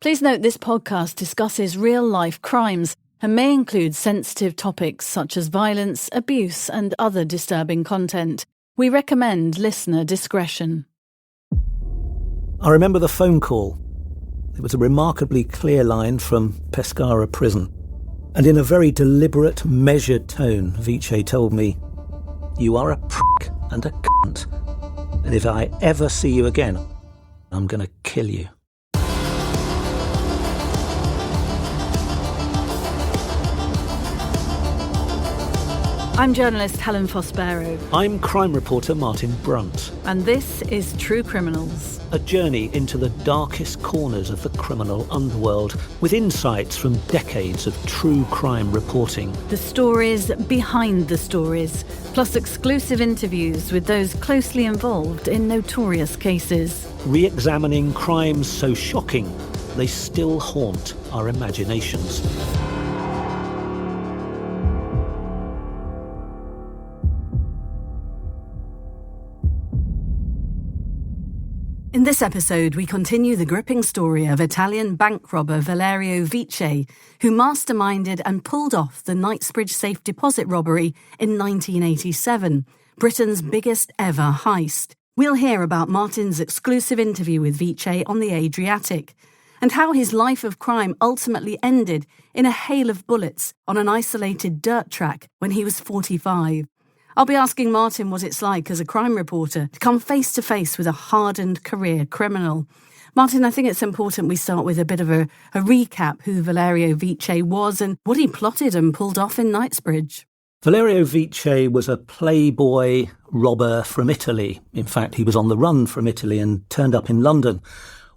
Please note this podcast discusses real-life crimes and may include sensitive topics such as violence, abuse, and other disturbing content. We recommend listener discretion. I remember the phone call. It was a remarkably clear line from Pescara prison. And in a very deliberate, measured tone, Viccei told me, "You are a prick and a cunt. And if I ever see you again, I'm going to kill you." I'm journalist Helen Fospero. I'm crime reporter Martin Brunt. And this is True Criminals. A journey into the darkest corners of the criminal underworld with insights from decades of true crime reporting. The stories behind the stories, plus exclusive interviews with those closely involved in notorious cases. Re-examining crimes so shocking, they still haunt our imaginations. In this episode, we continue the gripping story of Italian bank robber Valerio Viccei, who masterminded and pulled off the Knightsbridge safe deposit robbery in 1987, Britain's biggest ever heist. We'll hear about Martin's exclusive interview with Viccei on the Adriatic, and how his life of crime ultimately ended in a hail of bullets on an isolated dirt track when he was 45. I'll be asking Martin what it's like as a crime reporter to come face to face with a hardened career criminal. Martin, I think it's important we start with a bit of a recap who Valerio Viccei was and what he plotted and pulled off in Knightsbridge. Valerio Viccei was a playboy robber from Italy. In fact, he was on the run from Italy and turned up in London,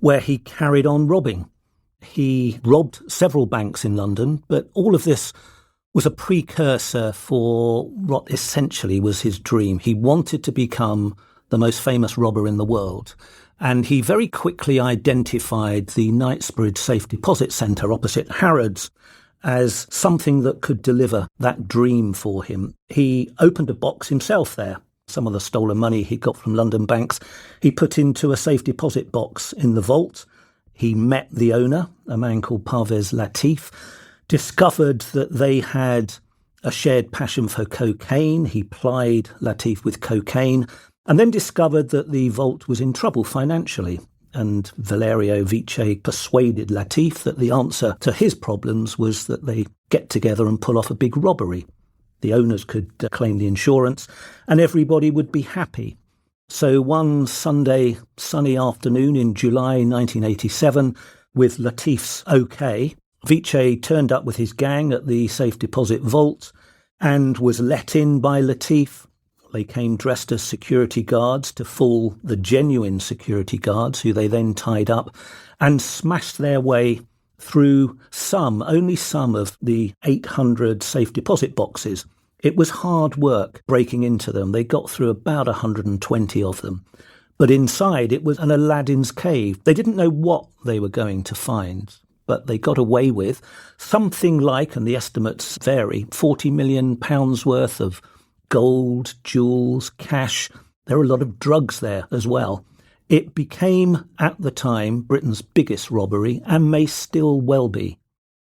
where he carried on robbing. He robbed several banks in London, but all of this was a precursor for what essentially was his dream. He wanted to become the most famous robber in the world. And he very quickly identified the Knightsbridge Safe Deposit Centre opposite Harrods as something that could deliver that dream for him. He opened a box himself there. Some of the stolen money he got from London banks, he put into a safe deposit box in the vault. He met the owner, a man called Parvez Latif, discovered that they had a shared passion for cocaine. He plied Latif with cocaine and then discovered that the vault was in trouble financially. And Valerio Viccei persuaded Latif that the answer to his problems was that they get together and pull off a big robbery. The owners could claim the insurance and everybody would be happy. So one Sunday sunny afternoon in July 1987, with Latif's okay, Viccei turned up with his gang at the safe deposit vault and was let in by Latif. They came dressed as security guards to fool the genuine security guards, who they then tied up and smashed their way through only some of the 800 safe deposit boxes. It was hard work breaking into them. They got through about 120 of them. But inside it was an Aladdin's cave. They didn't know what they were going to find, but they got away with something like, and the estimates vary, £40 million worth of gold, jewels, cash. There were a lot of drugs there as well. It became, at the time, Britain's biggest robbery and may still well be.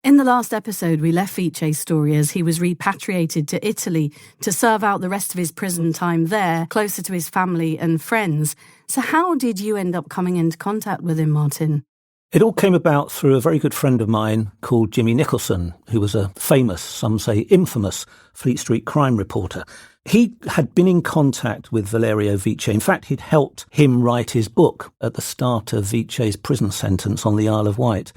In the last episode, we left Viccei's story as he was repatriated to Italy to serve out the rest of his prison time there, closer to his family and friends. So how did you end up coming into contact with him, Martin? It all came about through a very good friend of mine called Jimmy Nicholson, who was a famous, some say infamous, Fleet Street crime reporter. He had been in contact with Valerio Viccei. In fact, he'd helped him write his book at the start of Viccei's prison sentence on the Isle of Wight.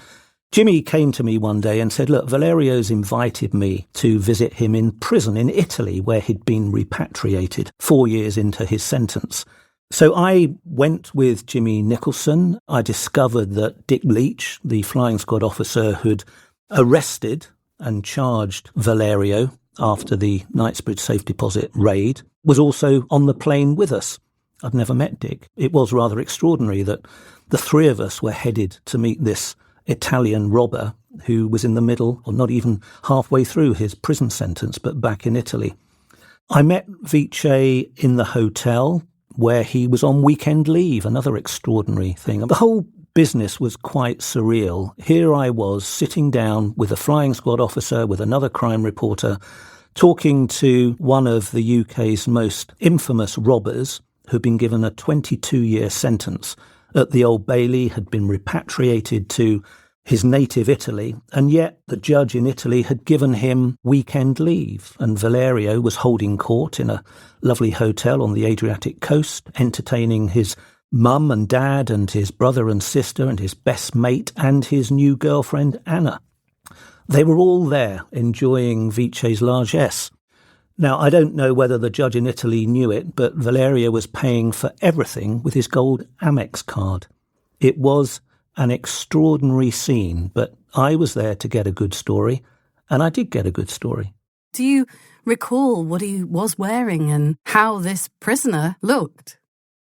Jimmy came to me one day and said, "Look, Valerio's invited me to visit him in prison in Italy, where he'd been repatriated 4 years into his sentence." So I went with Jimmy Nicholson. I discovered that Dick Leach, the flying squad officer who'd arrested and charged Valerio after the Knightsbridge safe deposit raid, was also on the plane with us. I'd never met Dick. It was rather extraordinary that the three of us were headed to meet this Italian robber who was in the middle, or not even halfway through his prison sentence, but back in Italy. I met Viccei in the hotel where he was on weekend leave, another extraordinary thing. The whole business was quite surreal. Here I was sitting down with a flying squad officer, with another crime reporter, talking to one of the UK's most infamous robbers who'd been given a 22-year sentence at the Old Bailey, had been repatriated to his native Italy, and yet the judge in Italy had given him weekend leave, and Valerio was holding court in a lovely hotel on the Adriatic coast, entertaining his mum and dad and his brother and sister and his best mate and his new girlfriend Anna. They were all there enjoying Viccei's largesse. Now, I don't know whether the judge in Italy knew it, but Valerio was paying for everything with his gold Amex card. It was an extraordinary scene, but I was there to get a good story, and I did get a good story. Do you recall what he was wearing and how this prisoner looked?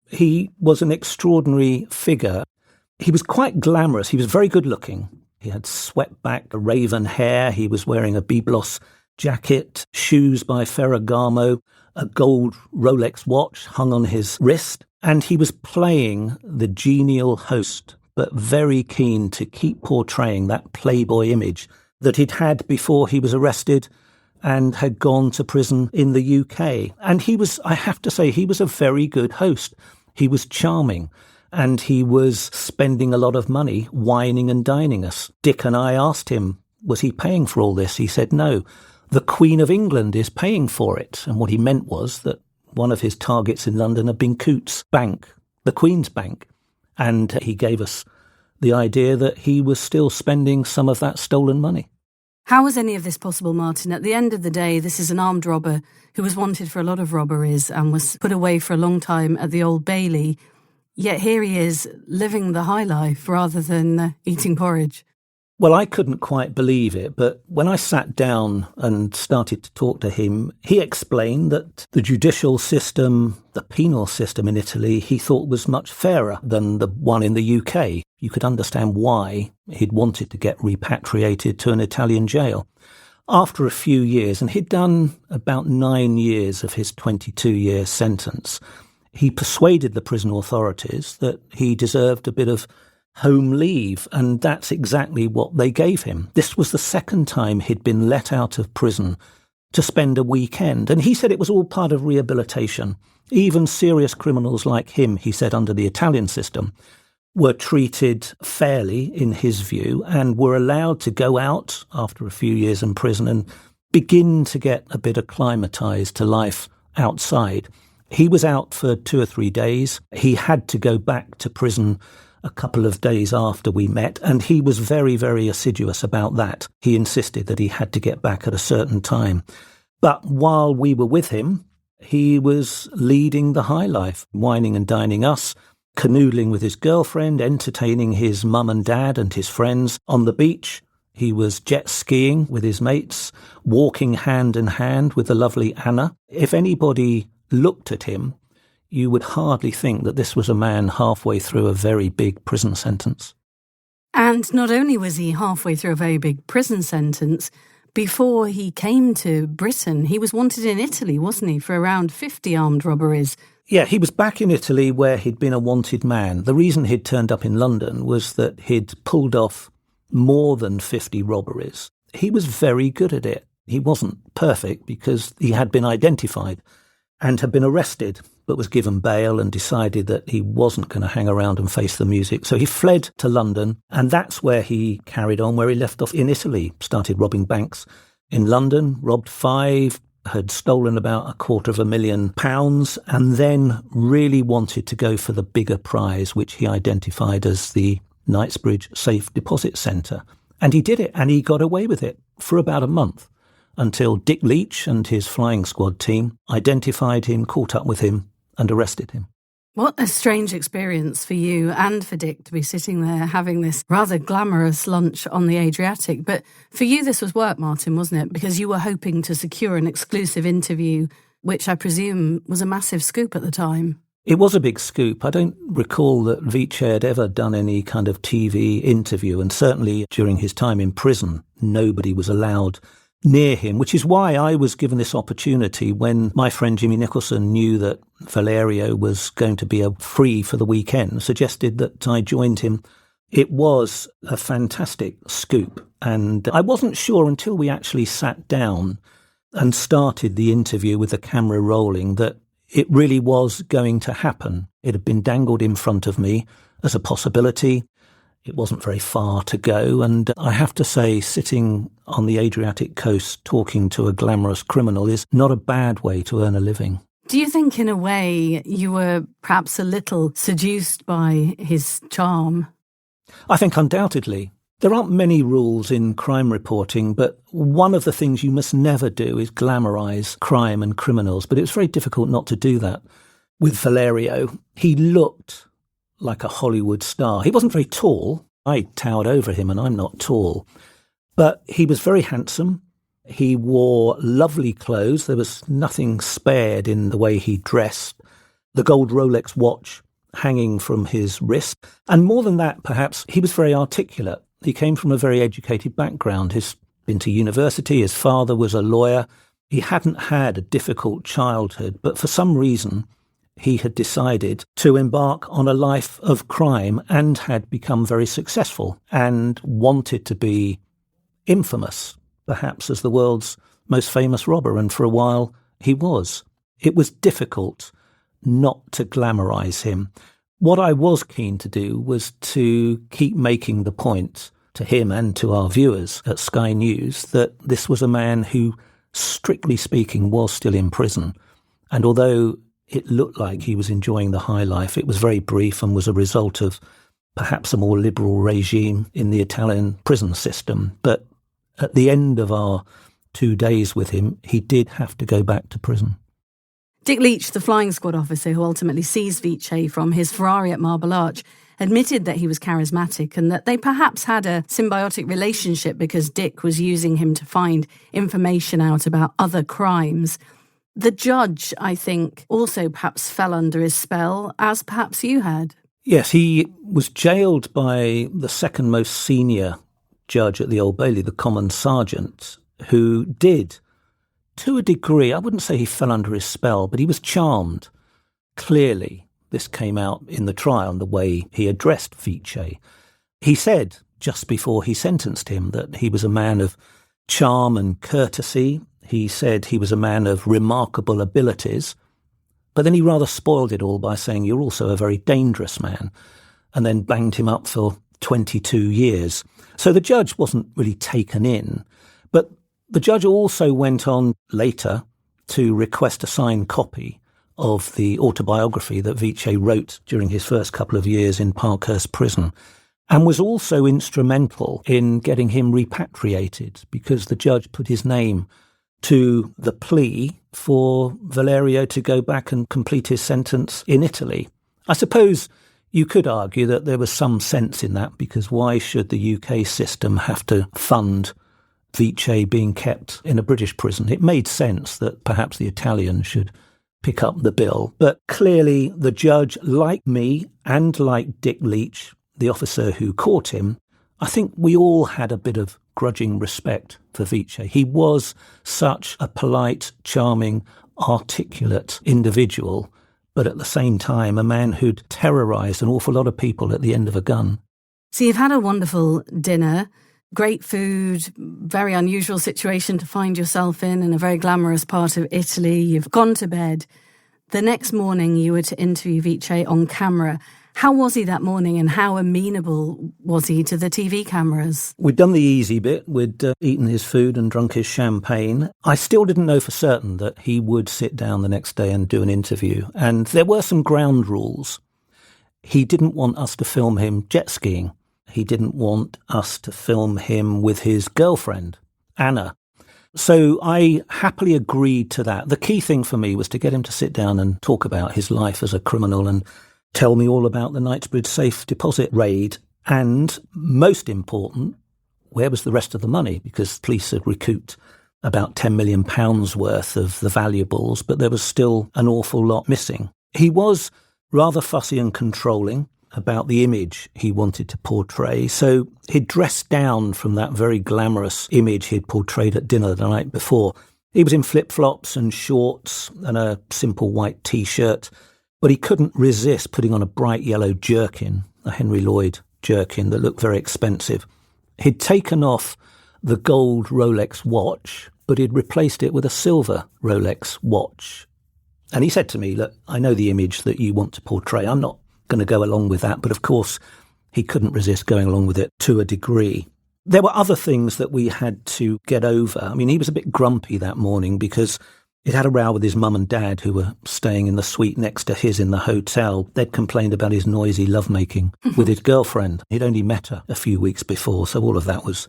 He was an extraordinary figure. He was quite glamorous. He was very good looking. He had swept-back raven hair. He was wearing a biblos jacket, shoes by Ferragamo, a gold Rolex watch hung on his wrist, and he was playing the genial host, but very keen to keep portraying that playboy image that he'd had before he was arrested and had gone to prison in the UK. And he was, I have to say, he was a very good host. He was charming, and he was spending a lot of money wining and dining us. Dick and I asked him, was he paying for all this? He said, no, the Queen of England is paying for it. And what he meant was that one of his targets in London had been Coutts Bank, the Queen's Bank. And he gave us the idea that he was still spending some of that stolen money. How was any of this possible, Martin? At the end of the day, this is an armed robber who was wanted for a lot of robberies and was put away for a long time at the Old Bailey. Yet here he is living the high life rather than eating porridge. Well, I couldn't quite believe it, but when I sat down and started to talk to him, he explained that the judicial system, the penal system in Italy, he thought was much fairer than the one in the UK. You could understand why he'd wanted to get repatriated to an Italian jail. After a few years, and he'd done about 9 years of his 22-year sentence, he persuaded the prison authorities that he deserved a bit of home leave, and that's exactly what they gave him. This was the second time he'd been let out of prison to spend a weekend, and he said it was all part of rehabilitation. Even serious criminals like him, he said, under the Italian system, were treated fairly, in his view, and were allowed to go out after a few years in prison and begin to get a bit acclimatised to life outside. He was out for 2 or 3 days. He had to go back to prison a couple of days after we met, and he was very, very assiduous about that. He insisted that he had to get back at a certain time. But while we were with him, he was leading the high life, wining and dining us, canoodling with his girlfriend, entertaining his mum and dad and his friends on the beach. He was jet skiing with his mates, walking hand in hand with the lovely Anna. If anybody looked at him, you would hardly think that this was a man halfway through a very big prison sentence. And not only was he halfway through a very big prison sentence, before he came to Britain, he was wanted in Italy, wasn't he, for around 50 armed robberies. Yeah, he was back in Italy where he'd been a wanted man. The reason he'd turned up in London was that he'd pulled off more than 50 robberies. He was very good at it. He wasn't perfect because he had been identified and had been arrested, but was given bail and decided that he wasn't going to hang around and face the music. So he fled to London, and that's where he carried on, where he left off in Italy. Started robbing banks in London, robbed 5, had stolen about £250,000, and then really wanted to go for the bigger prize, which he identified as the Knightsbridge Safe Deposit Centre. And he did it, and he got away with it for about a month, until Dick Leach and his flying squad team identified him, caught up with him, and arrested him. What a strange experience for you and for Dick to be sitting there having this rather glamorous lunch on the Adriatic. But for you, this was work, Martin, wasn't it? Because you were hoping to secure an exclusive interview, which I presume was a massive scoop at the time. It was a big scoop. I don't recall that Viccei had ever done any kind of TV interview, and certainly during his time in prison, nobody was allowed near him, which is why I was given this opportunity when my friend Jimmy Nicholson knew that Valerio was going to be free for the weekend, suggested that I joined him It was a fantastic scoop, and I wasn't sure until we actually sat down and started the interview with the camera rolling that it really was going to happen. It had been dangled in front of me as a possibility. It wasn't very far to go, and I have to say, sitting on the Adriatic coast talking to a glamorous criminal is not a bad way to earn a living. Do you think, in a way, you were perhaps a little seduced by his charm? I think undoubtedly. There aren't many rules in crime reporting, but one of the things you must never do is glamorise crime and criminals, but it's very difficult not to do that. With Valerio, he looked like a Hollywood star. He wasn't very tall. I towered over him, and I'm not tall. But he was very handsome. He wore lovely clothes. There was nothing spared in the way he dressed. The gold Rolex watch hanging from his wrist. And more than that, perhaps, he was very articulate. He came from a very educated background. He's been to university. His father was a lawyer. He hadn't had a difficult childhood, but for some reason, he had decided to embark on a life of crime and had become very successful and wanted to be infamous, perhaps as the world's most famous robber, and for a while he was. It was difficult not to glamorise him. What I was keen to do was to keep making the point to him and to our viewers at Sky News that this was a man who, strictly speaking, was still in prison. And although it looked like he was enjoying the high life, it was very brief and was a result of perhaps a more liberal regime in the Italian prison system. But at the end of our 2 days with him, he did have to go back to prison. Dick Leach, the flying squad officer who ultimately seized Viccei from his Ferrari at Marble Arch, admitted that he was charismatic and that they perhaps had a symbiotic relationship because Dick was using him to find information out about other crimes. The judge, I think, also perhaps fell under his spell, as perhaps you had. Yes, he was jailed by the second most senior judge at the Old Bailey, the Common Sergeant, who did, to a degree, I wouldn't say he fell under his spell, but he was charmed. Clearly, this came out in the trial and the way he addressed Viccei. He said, just before he sentenced him, that he was a man of charm and courtesy. He said he was a man of remarkable abilities, but then he rather spoiled it all by saying, "You're also a very dangerous man," and then banged him up for 22 years. So the judge wasn't really taken in, but the judge also went on later to request a signed copy of the autobiography that Viccei wrote during his first couple of years in Parkhurst prison, and was also instrumental in getting him repatriated because the judge put his name to the plea for Valerio to go back and complete his sentence in Italy. I suppose you could argue that there was some sense in that, because why should the UK system have to fund Viccei being kept in a British prison? It made sense that perhaps the Italians should pick up the bill. But clearly the judge, like me and like Dick Leach, the officer who caught him, I think we all had a bit of grudging respect for Viccei. He was such a polite, charming, articulate individual, but at the same time a man who'd terrorised an awful lot of people at the end of a gun. So you've had a wonderful dinner, great food, very unusual situation to find yourself in a very glamorous part of Italy. You've gone to bed. The next morning you were to interview Viccei on camera. How was he that morning, and how amenable was he to the TV cameras? We'd done the easy bit. We'd eaten his food and drunk his champagne. I still didn't know for certain that he would sit down the next day and do an interview. And there were some ground rules. He didn't want us to film him jet skiing. He didn't want us to film him with his girlfriend, Anna. So I happily agreed to that. The key thing for me was to get him to sit down and talk about his life as a criminal and tell me all about the Knightsbridge safe deposit raid. And most important, where was the rest of the money? Because police had recouped about £10 million worth of the valuables, but there was still an awful lot missing. He was rather fussy and controlling about the image he wanted to portray. So he'd dressed down from that very glamorous image he'd portrayed at dinner the night before. He was in flip-flops and shorts and a simple white T-shirt, but he couldn't resist putting on a bright yellow jerkin, a Henry Lloyd jerkin that looked very expensive. He'd taken off the gold Rolex watch, but he'd replaced it with a silver Rolex watch. And he said to me, look, I know the image that you want to portray. I'm not going to go along with that. But of course, he couldn't resist going along with it to a degree. There were other things that we had to get over. I mean, he was a bit grumpy that morning because he'd had a row with his mum and dad who were staying in the suite next to his in the hotel. They'd complained about his noisy lovemaking with his girlfriend. He'd only met her a few weeks before, so all of that was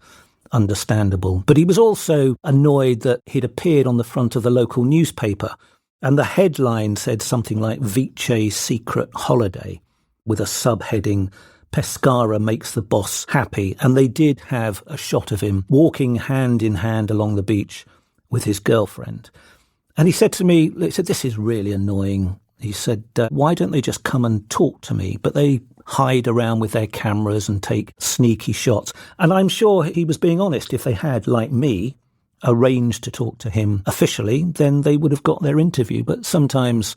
understandable. But he was also annoyed that he'd appeared on the front of the local newspaper and the headline said something like Viccei's Secret Holiday with a subheading, Pescara makes the boss happy. And they did have a shot of him walking hand in hand along the beach with his girlfriend. And he said to me, this is really annoying. He said, why don't they just come and talk to me? But they hide around with their cameras and take sneaky shots. And I'm sure he was being honest. If they had, like me, arranged to talk to him officially, then they would have got their interview. But sometimes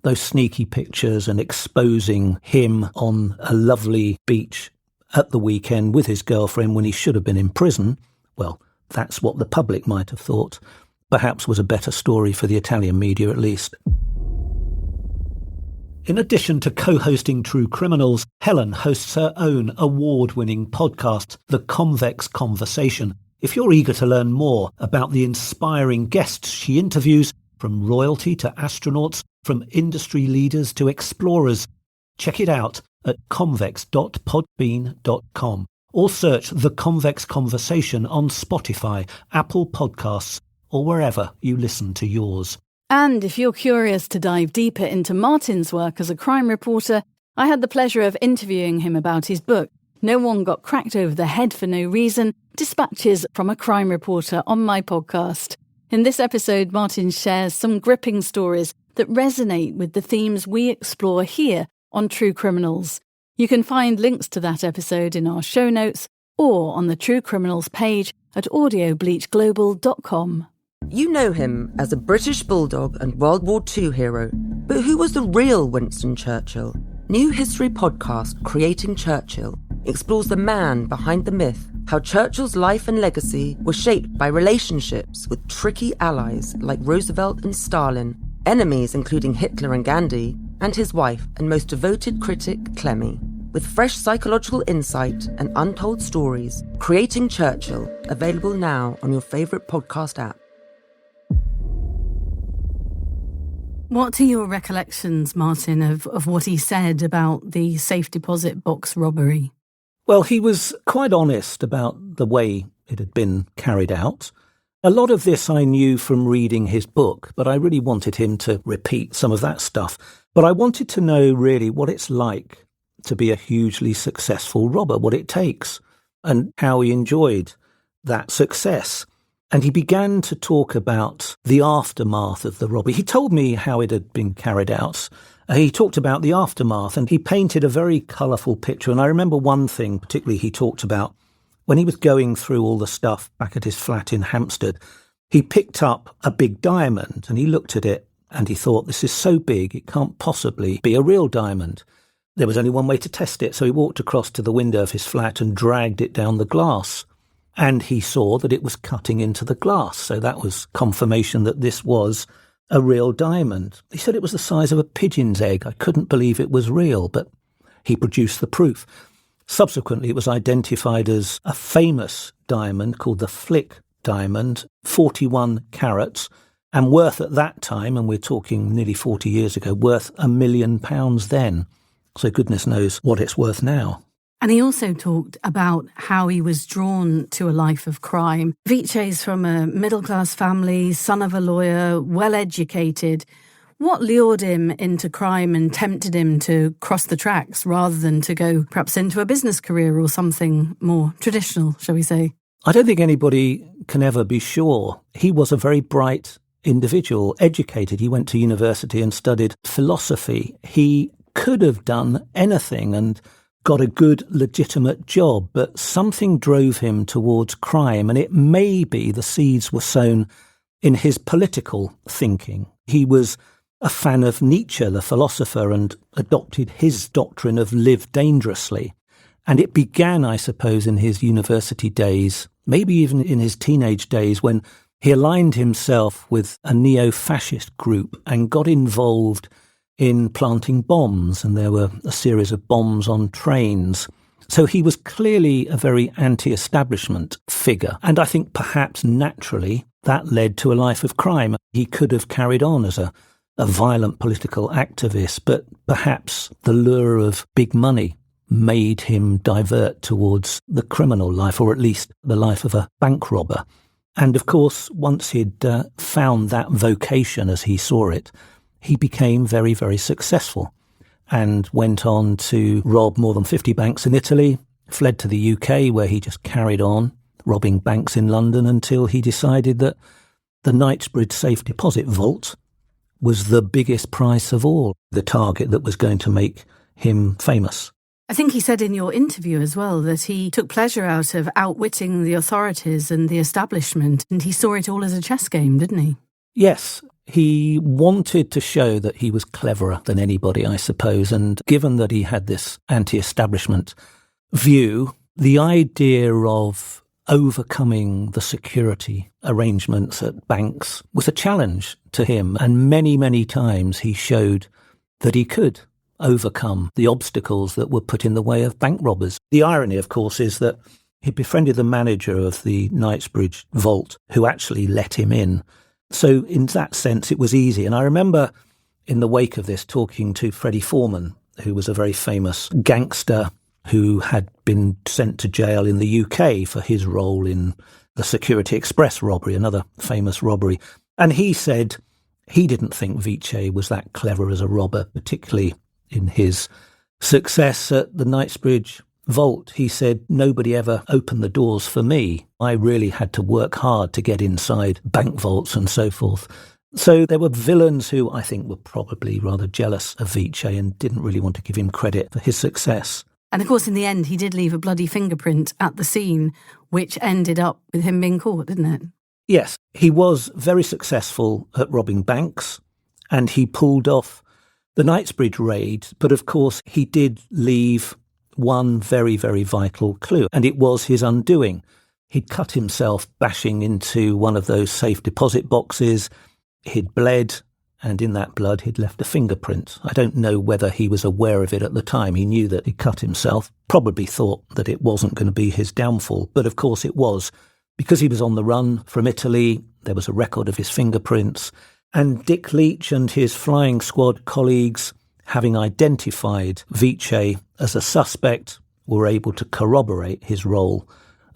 those sneaky pictures and exposing him on a lovely beach at the weekend with his girlfriend when he should have been in prison, well, that's what the public might have thought. Perhaps was a better story for the Italian media at least. In addition to co-hosting True Criminals, Helen hosts her own award-winning podcast, The Convex Conversation. If you're eager to learn more about the inspiring guests she interviews, from royalty to astronauts, from industry leaders to explorers, check it out at convex.podbean.com or search The Convex Conversation on Spotify, Apple Podcasts, or wherever you listen to yours. And if you're curious to dive deeper into Martin's work as a crime reporter, I had the pleasure of interviewing him about his book, No One Got Cracked Over the Head for No Reason, Dispatches from a Crime Reporter, on my podcast. In this episode, Martin shares some gripping stories that resonate with the themes we explore here on True Criminals. You can find links to that episode in our show notes or on the True Criminals page at audiobleachglobal.com. You know him as a British bulldog and World War II hero, but who was the real Winston Churchill? New history podcast Creating Churchill explores the man behind the myth, how Churchill's life and legacy were shaped by relationships with tricky allies like Roosevelt and Stalin, enemies including Hitler and Gandhi, and his wife and most devoted critic, Clemmy. With fresh psychological insight and untold stories, Creating Churchill, available now on your favourite podcast app. What are your recollections, Martin, of what he said about the safe deposit box robbery? Well, he was quite honest about the way it had been carried out. A lot of this I knew from reading his book, but I really wanted him to repeat some of that stuff. But I wanted to know really what it's like to be a hugely successful robber, what it takes, and how he enjoyed that success. And he began to talk about the aftermath of the robbery. He told me how it had been carried out. He talked about the aftermath and he painted a very colourful picture. And I remember one thing particularly he talked about when he was going through all the stuff back at his flat in Hampstead. He picked up a big diamond and he looked at it and he thought, this is so big, it can't possibly be a real diamond. There was only one way to test it. So he walked across to the window of his flat and dragged it down the glass. And he saw that it was cutting into the glass. So that was confirmation that this was a real diamond. He said it was the size of a pigeon's egg. I couldn't believe it was real, but he produced the proof. Subsequently, it was identified as a famous diamond called the Flick diamond, 41 carats, and worth at that time, and we're talking nearly 40 years ago, worth £1 million then. So goodness knows what it's worth now. And he also talked about how he was drawn to a life of crime. Viccei's from a middle-class family, son of a lawyer, well-educated. What lured him into crime and tempted him to cross the tracks rather than to go perhaps into a business career or something more traditional, shall we say? I don't think anybody can ever be sure. He was a very bright individual, educated. He went to university and studied philosophy. He could have done anything and got a good, legitimate job, but something drove him towards crime, and it may be the seeds were sown in his political thinking. He was a fan of Nietzsche, the philosopher, and adopted his doctrine of live dangerously. And it began, I suppose, in his university days, maybe even in his teenage days, when he aligned himself with a neo-fascist group and got involved in planting bombs, and there were a series of bombs on trains. So he was clearly a very anti-establishment figure, and I think perhaps naturally that led to a life of crime. He could have carried on as a violent political activist, but perhaps the lure of big money made him divert towards the criminal life, or at least the life of a bank robber. And of course, once he'd found that vocation as he saw it, he became very, very successful and went on to rob more than 50 banks in Italy, fled to the UK, where he just carried on robbing banks in London until he decided that the Knightsbridge Safe Deposit Vault was the biggest prize of all, the target that was going to make him famous. I think he said in your interview as well that he took pleasure out of outwitting the authorities and the establishment, and he saw it all as a chess game, didn't he? Yes, he wanted to show that he was cleverer than anybody, I suppose, and given that he had this anti-establishment view, the idea of overcoming the security arrangements at banks was a challenge to him, and many, many times he showed that he could overcome the obstacles that were put in the way of bank robbers. The irony, of course, is that he befriended the manager of the Knightsbridge Vault, who actually let him in. So in that sense, it was easy. And I remember in the wake of this talking to Freddie Foreman, who was a very famous gangster who had been sent to jail in the UK for his role in the Security Express robbery, another famous robbery. And he said he didn't think Viccei was that clever as a robber, particularly in his success at the Knightsbridge Vault. He said, nobody ever opened the doors for me. I really had to work hard to get inside bank vaults and so forth. So there were villains who I think were probably rather jealous of Viccei and didn't really want to give him credit for his success. And of course, in the end, he did leave a bloody fingerprint at the scene, which ended up with him being caught, didn't it? Yes, he was very successful at robbing banks, and he pulled off the Knightsbridge raid, but of course he did leave one very, very vital clue, and it was his undoing. He'd cut himself bashing into one of those safe deposit boxes, he'd bled, and in that blood he'd left a fingerprint. I don't know whether he was aware of it at the time. He knew that he'd cut himself, probably thought that it wasn't going to be his downfall, but of course it was. Because he was on the run from Italy, there was a record of his fingerprints, and Dick Leach and his flying squad colleagues, having identified Viccei as a suspect, were able to corroborate his role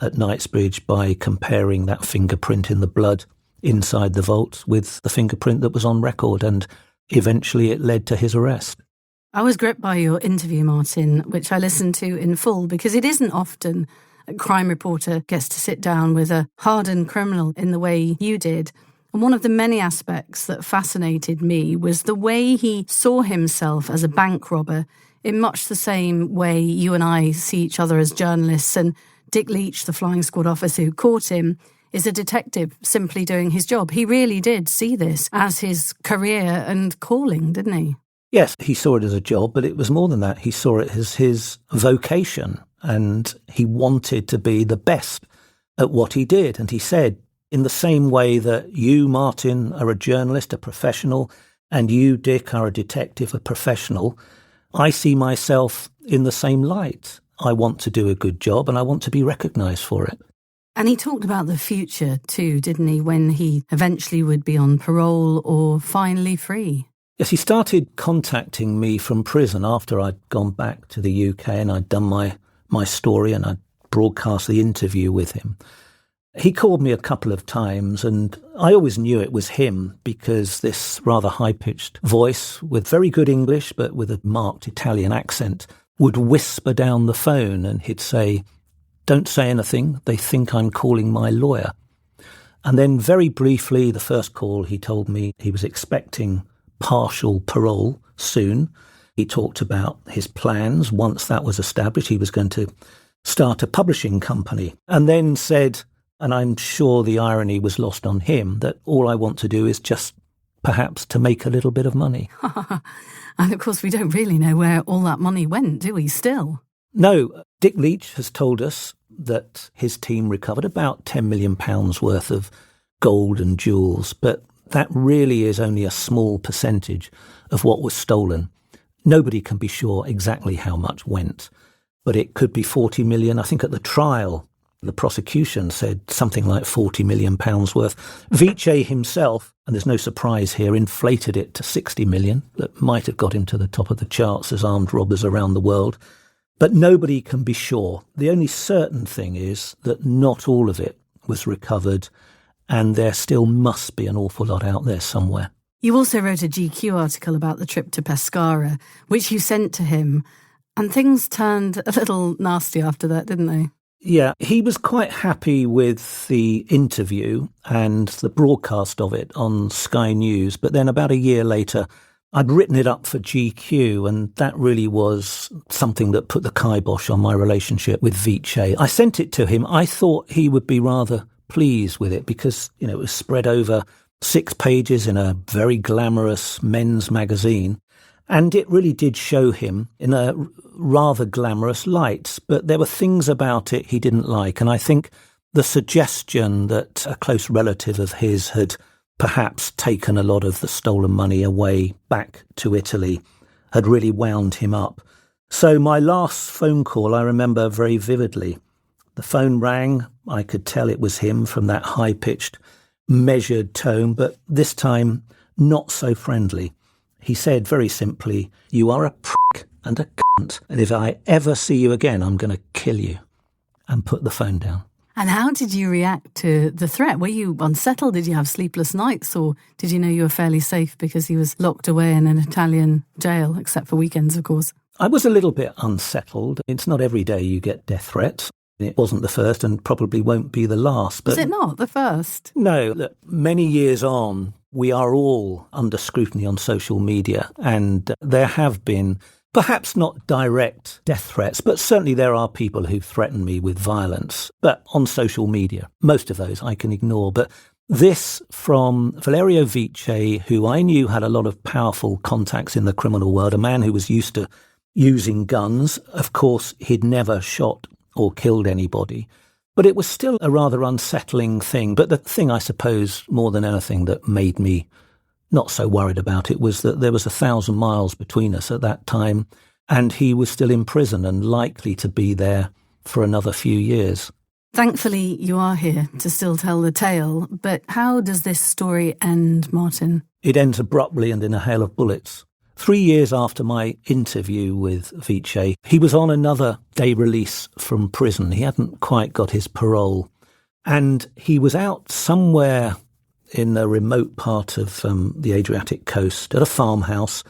at Knightsbridge by comparing that fingerprint in the blood inside the vault with the fingerprint that was on record, and eventually it led to his arrest. I was gripped by your interview, Martin, which I listened to in full, because it isn't often a crime reporter gets to sit down with a hardened criminal in the way you did. And one of the many aspects that fascinated me was the way he saw himself as a bank robber in much the same way you and I see each other as journalists. And Dick Leach, the flying squad officer who caught him, is a detective simply doing his job. He really did see this as his career and calling, didn't he? Yes, he saw it as a job, but it was more than that. He saw it as his vocation, and he wanted to be the best at what he did. And he said, in the same way that you, Martin, are a journalist, a professional, and you, Dick, are a detective, a professional, I see myself in the same light. I want to do a good job and I want to be recognised for it. And he talked about the future too, didn't he, when he eventually would be on parole or finally free? Yes, he started contacting me from prison after I'd gone back to the UK and I'd done my story and I'd broadcast the interview with him. He called me a couple of times, and I always knew it was him because this rather high-pitched voice with very good English but with a marked Italian accent would whisper down the phone, and he'd say, "Don't say anything, they think I'm calling my lawyer." And then very briefly, the first call, he told me he was expecting partial parole soon. He talked about his plans. Once that was established, he was going to start a publishing company, and then said, and I'm sure the irony was lost on him, that all I want to do is just perhaps to make a little bit of money. And of course, we don't really know where all that money went, do we, still? No, Dick Leach has told us that his team recovered about £10 million worth of gold and jewels, but that really is only a small percentage of what was stolen. Nobody can be sure exactly how much went, but it could be 40 million. I think at the trial, the prosecution said something like £40 million worth. Viccei himself, and there's no surprise here, inflated it to 60 million. That might have got him to the top of the charts as armed robbers around the world. But nobody can be sure. The only certain thing is that not all of it was recovered, and there still must be an awful lot out there somewhere. You also wrote a GQ article about the trip to Pescara, which you sent to him, and things turned a little nasty after that, didn't they? Yeah, he was quite happy with the interview and the broadcast of it on Sky News, but then about a year later, I'd written it up for GQ, and that really was something that put the kibosh on my relationship with Viccei. I sent it to him. I thought he would be rather pleased with it because, it was spread over 6 pages in a very glamorous men's magazine. And it really did show him in a rather glamorous light. But there were things about it he didn't like. And I think the suggestion that a close relative of his had perhaps taken a lot of the stolen money away back to Italy had really wound him up. So my last phone call, I remember very vividly. The phone rang. I could tell it was him from that high-pitched, measured tone, but this time not so friendly. He said very simply, "You are a prick and a cunt, and if I ever see you again, I'm going to kill you," and put the phone down. And how did you react to the threat? Were you unsettled? Did you have sleepless nights? Or did you know you were fairly safe because he was locked away in an Italian jail, except for weekends, of course? I was a little bit unsettled. It's not every day you get death threats. It wasn't the first and probably won't be the last. But was it not the first? No. Look, many years on, we are all under scrutiny on social media, and there have been perhaps not direct death threats, but certainly there are people who threaten me with violence, but on social media. Most of those I can ignore. But this from Valerio Viccei, who I knew had a lot of powerful contacts in the criminal world, a man who was used to using guns. Of course, he'd never shot or killed anybody. But it was still a rather unsettling thing. But the thing, I suppose, more than anything that made me not so worried about it was that there was 1,000 miles between us at that time, and he was still in prison and likely to be there for another few years. Thankfully, you are here to still tell the tale, but how does this story end, Martin? It ends abruptly and in a hail of bullets. 3 years after my interview with Viccei, he was on another day release from prison. He hadn't quite got his parole. And he was out somewhere in a remote part of the Adriatic coast at a farmhouse,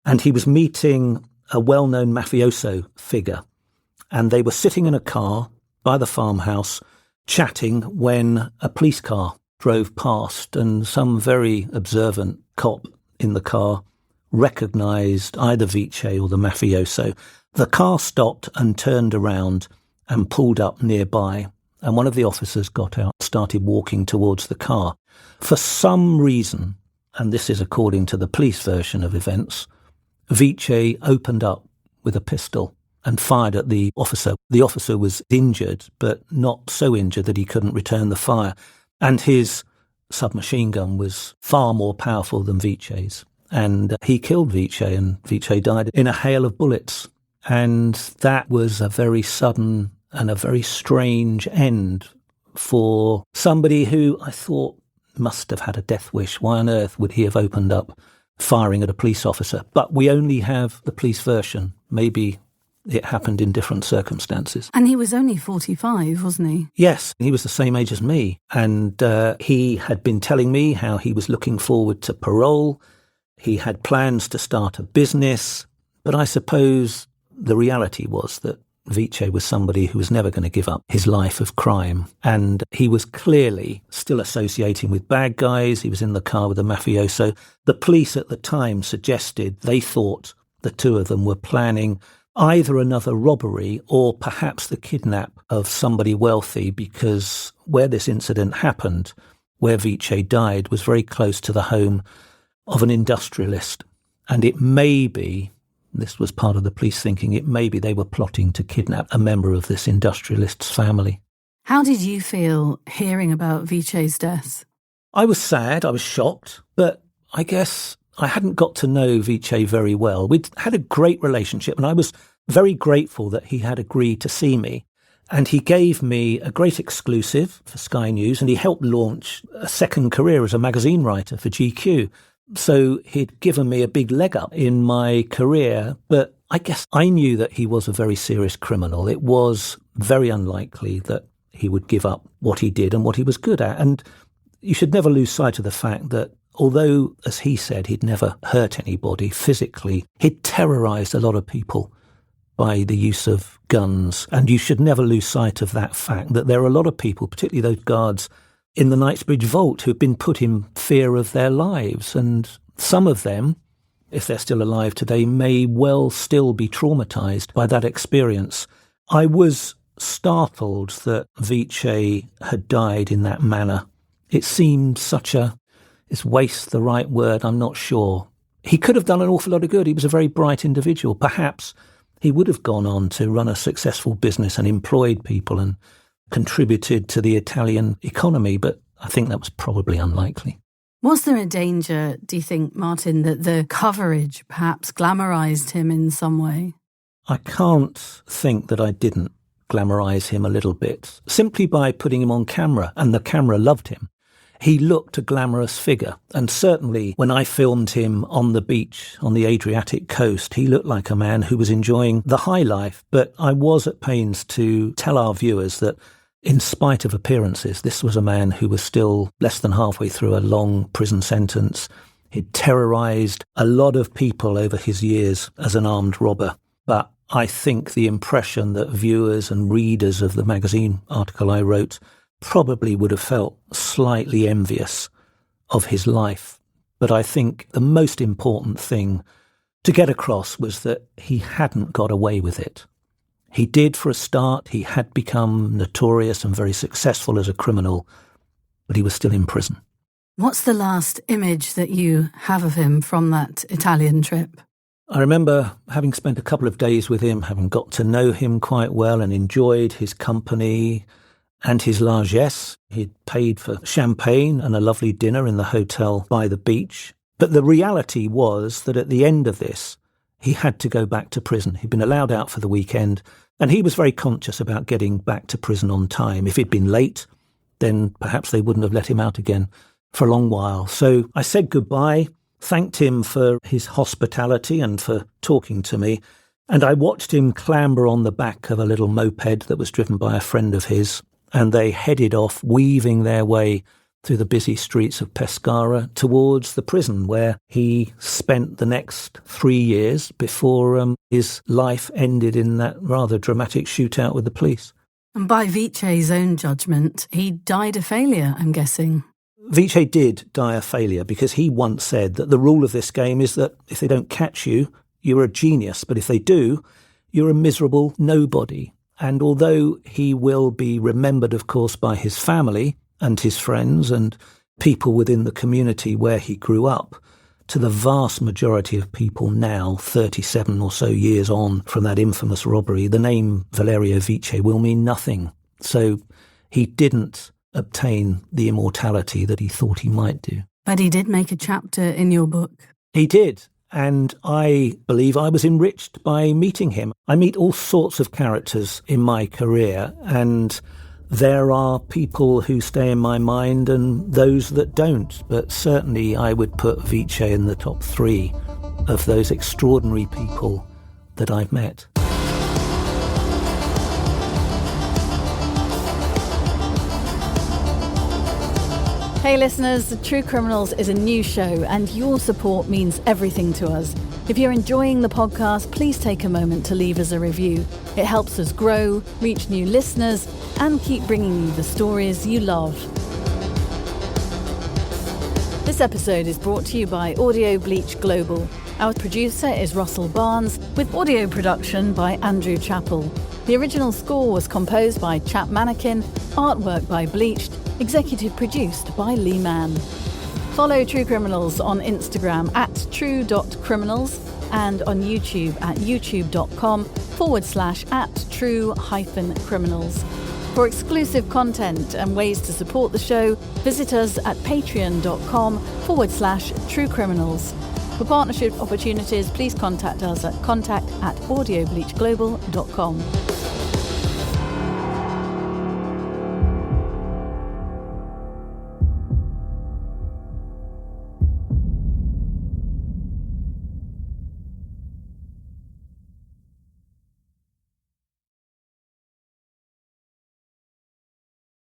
and he was meeting a well-known mafioso figure. And they were sitting in a car by the farmhouse chatting when a police car drove past, and some very observant cop in the car recognised either Viccei or the mafioso. The car stopped and turned around and pulled up nearby, and one of the officers got out, started walking towards the car. For some reason, and this is according to the police version of events, Viccei opened up with a pistol and fired at the officer. The officer was injured, but not so injured that he couldn't return the fire. And his submachine gun was far more powerful than Viccei's. And he killed Viccei, and Viccei died in a hail of bullets. And that was a very sudden and a very strange end for somebody who I thought must have had a death wish. Why on earth would he have opened up firing at a police officer? But we only have the police version. Maybe it happened in different circumstances. And he was only 45, wasn't he? Yes, he was the same age as me. And he had been telling me how he was looking forward to parole. He had plans to start a business. But I suppose the reality was that Viccei was somebody who was never going to give up his life of crime. And he was clearly still associating with bad guys. He was in the car with a mafioso. The police at the time suggested they thought the two of them were planning either another robbery or perhaps the kidnap of somebody wealthy, because where this incident happened, where Viccei died, was very close to the home of an industrialist. And it may be This was part of the police thinking maybe they were plotting to kidnap a member of this industrialist's family. How did you feel hearing about Viccei's death? I was sad, I was shocked, but I guess I hadn't got to know Viccei very well. We'd had a great relationship, and I was very grateful that he had agreed to see me. And he gave me a great exclusive for Sky News, and he helped launch a second career as a magazine writer for GQ. So he'd given me a big leg up in my career, but I guess I knew that he was a very serious criminal. It was very unlikely that he would give up what he did and what he was good at. And you should never lose sight of the fact that although, as he said, he'd never hurt anybody physically, he'd terrorised a lot of people by the use of guns. And you should never lose sight of that fact that there are a lot of people, particularly those guards in the Knightsbridge vault, who've been put in fear of their lives. And some of them, if they're still alive today, may well still be traumatised by that experience. I was startled that Viccei had died in that manner. It seemed is waste the right word? I'm not sure. He could have done an awful lot of good. He was a very bright individual. Perhaps he would have gone on to run a successful business and employed people and contributed to the Italian economy, but I think that was probably unlikely. Was there a danger, do you think, Martin, that the coverage perhaps glamorised him in some way? I can't think that I didn't glamorise him a little bit, simply by putting him on camera, and the camera loved him. He looked a glamorous figure, and certainly when I filmed him on the beach on the Adriatic coast, he looked like a man who was enjoying the high life. But I was at pains to tell our viewers that in spite of appearances, this was a man who was still less than halfway through a long prison sentence. He'd terrorised a lot of people over his years as an armed robber. But I think the impression that viewers and readers of the magazine article I wrote probably would have felt slightly envious of his life. But I think the most important thing to get across was that he hadn't got away with it. He did for a start. He had become notorious and very successful as a criminal, but he was still in prison. What's the last image that you have of him from that Italian trip? I remember having spent a couple of days with him, having got to know him quite well and enjoyed his company and his largesse. He'd paid for champagne and a lovely dinner in the hotel by the beach. But the reality was that at the end of this, he had to go back to prison. He'd been allowed out for the weekend, and he was very conscious about getting back to prison on time. If he'd been late, then perhaps they wouldn't have let him out again for a long while. So I said goodbye, thanked him for his hospitality and for talking to me, and I watched him clamber on the back of a little moped that was driven by a friend of his, and they headed off, weaving their way through the busy streets of Pescara towards the prison where he spent the next 3 years before his life ended in that rather dramatic shootout with the police. And by Viccei's own judgment, he died a failure, I'm guessing. Viccei did die a failure because he once said that the rule of this game is that if they don't catch you, you're a genius, but if they do, you're a miserable nobody. And although he will be remembered, of course, by his family and his friends and people within the community where he grew up, to the vast majority of people now, 37 or so years on from that infamous robbery, the name Valerio Viccei will mean nothing. So he didn't obtain the immortality that he thought he might do. But he did make a chapter in your book. He did. And I believe I was enriched by meeting him. I meet all sorts of characters in my career, and there are people who stay in my mind and those that don't. But certainly I would put Viccei in the top 3 of those extraordinary people that I've met. Hey listeners, True Criminals is a new show and your support means everything to us. If you're enjoying the podcast, please take a moment to leave us a review. It helps us grow, reach new listeners, and keep bringing you the stories you love. This episode is brought to you by Audio Bleach Global. Our producer is Russell Barnes, with audio production by Andrew Chappell. The original score was composed by Chap Mannequin, artwork by Bleached, executive produced by Lee Mann. Follow True Criminals on Instagram @true.criminals and on YouTube at youtube.com/@true-criminals. For exclusive content and ways to support the show, visit us at patreon.com/truecriminals. For partnership opportunities, please contact us at contact@audiobleachglobal.com.